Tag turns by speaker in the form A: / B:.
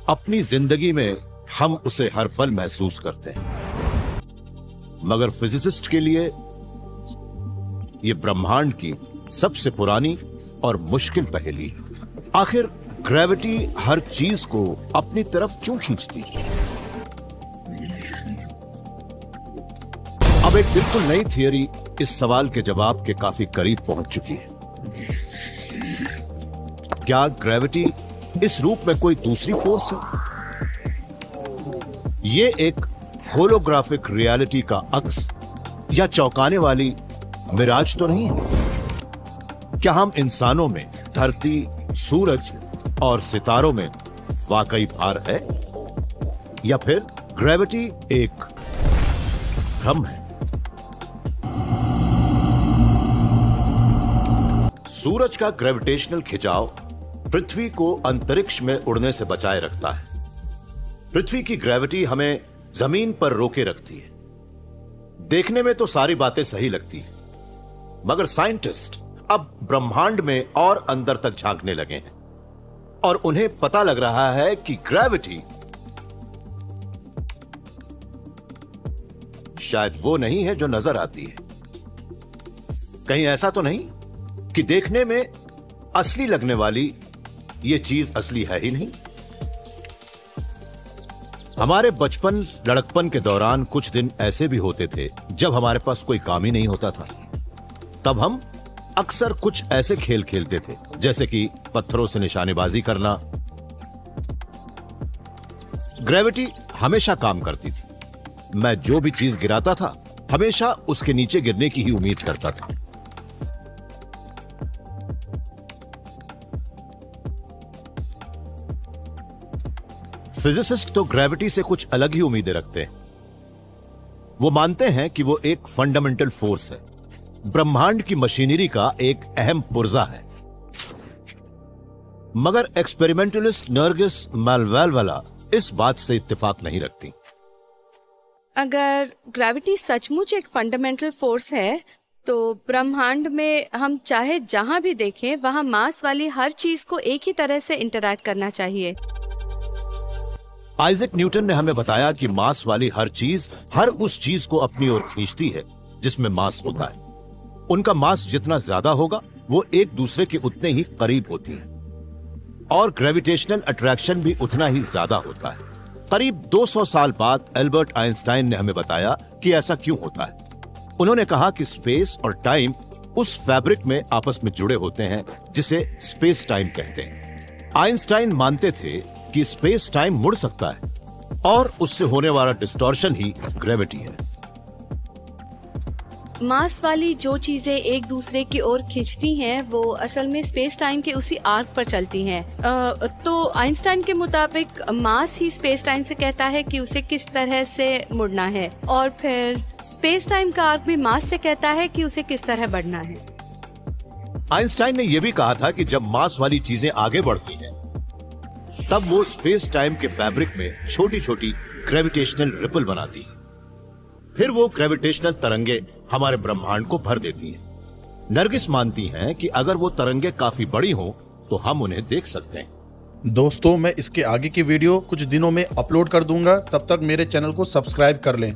A: अपनी जिंदगी में हम उसे हर पल महसूस करते हैं, मगर फिजिसिस्ट के लिए यह ब्रह्मांड की सबसे पुरानी और मुश्किल पहेली है। आखिर ग्रेविटी हर चीज को अपनी तरफ क्यों खींचती है? अब एक बिल्कुल नई थियरी इस सवाल के जवाब के काफी करीब पहुंच चुकी है। क्या ग्रेविटी इस रूप में कोई दूसरी फोर्स है? ये एक होलोग्राफिक रियलिटी का अक्स या चौंकाने वाली मिराज तो नहीं है? क्या हम इंसानों में धरती, सूरज और सितारों में वाकई भार है, या फिर ग्रेविटी एक भ्रम है? सूरज का ग्रेविटेशनल खिंचाव पृथ्वी को अंतरिक्ष में उड़ने से बचाए रखता है। पृथ्वी की ग्रेविटी हमें जमीन पर रोके रखती है। देखने में तो सारी बातें सही लगती है, मगर साइंटिस्ट अब ब्रह्मांड में और अंदर तक झांकने लगे हैं और उन्हें पता लग रहा है कि ग्रेविटी शायद वो नहीं है जो नजर आती है। कहीं ऐसा तो नहीं कि देखने में असली लगने वाली ये चीज असली है ही नहीं? हमारे बचपन, लड़कपन के दौरान कुछ दिन ऐसे भी होते थे जब हमारे पास कोई काम ही नहीं होता था। तब हम अक्सर कुछ ऐसे खेल खेलते थे जैसे कि पत्थरों से निशानेबाजी करना। ग्रेविटी हमेशा काम करती थी। मैं जो भी चीज गिराता था हमेशा उसके नीचे गिरने की ही उम्मीद करता था। फिजिसिस्ट तो ग्रेविटी से कुछ अलग ही उम्मीदें रखते हैं। वो मानते हैं कि वो एक फंडामेंटल फोर्स है, ब्रह्मांड की मशीनरी का एक अहम पुर्जा है। मगर एक्सपेरिमेंटलिस्ट नरगिस मालवैलवाला इस बात से इत्तेफाक नहीं रखती।
B: अगर ग्रेविटी सचमुच एक फंडामेंटल फोर्स है तो ब्रह्मांड में हम चाहे जहां भी देखें वहां मास वाली हर चीज को एक ही तरह से इंटरैक्ट करना चाहिए।
A: आइजैक न्यूटन ने हमें बताया कि मास वाली हर चीज हर उस चीज को अपनी ओर खींचती है जिसमें मास होता है। उनका मास जितना ज्यादा होगा वो एक दूसरे के उतने ही करीब होती हैं और ग्रेविटेशनल अट्रैक्शन भी उतना ही ज्यादा होता है। करीब 200 साल बाद एल्बर्ट आइंस्टाइन ने हमें बताया कि ऐसा क्यों होता है। उन्होंने कहा कि स्पेस और टाइम उस फैब्रिक में आपस में जुड़े होते हैं जिसे स्पेस टाइम कहते हैं। आइंस्टाइन मानते थे कि स्पेस टाइम मुड़ सकता है और उससे होने वाला डिस्टॉर्शन ही ग्रेविटी है।
B: मास वाली जो चीजें एक दूसरे की ओर खींचती हैं वो असल में स्पेस टाइम के उसी आर्क पर चलती हैं। तो आइंस्टाइन के मुताबिक मास ही स्पेस टाइम से कहता है कि उसे किस तरह से मुड़ना है, और फिर स्पेस टाइम का आर्क भी मास से कहता है कि उसे किस तरह बढ़ना है।
A: आइंस्टाइन ने यह भी कहा था कि जब मास वाली चीजें आगे बढ़ती हैं तब वो स्पेस टाइम के फैब्रिक में छोटी छोटी ग्रेविटेशनल रिपल बनाती है। फिर वो ग्रेविटेशनल तरंगे हमारे ब्रह्मांड को भर देती हैं। नरगिस मानती हैं कि अगर वो तरंगे काफी बड़ी हों तो हम उन्हें देख सकते हैं।
C: दोस्तों, मैं इसके आगे की वीडियो कुछ दिनों में अपलोड कर दूंगा, तब तक मेरे चैनल को सब्सक्राइब कर लें।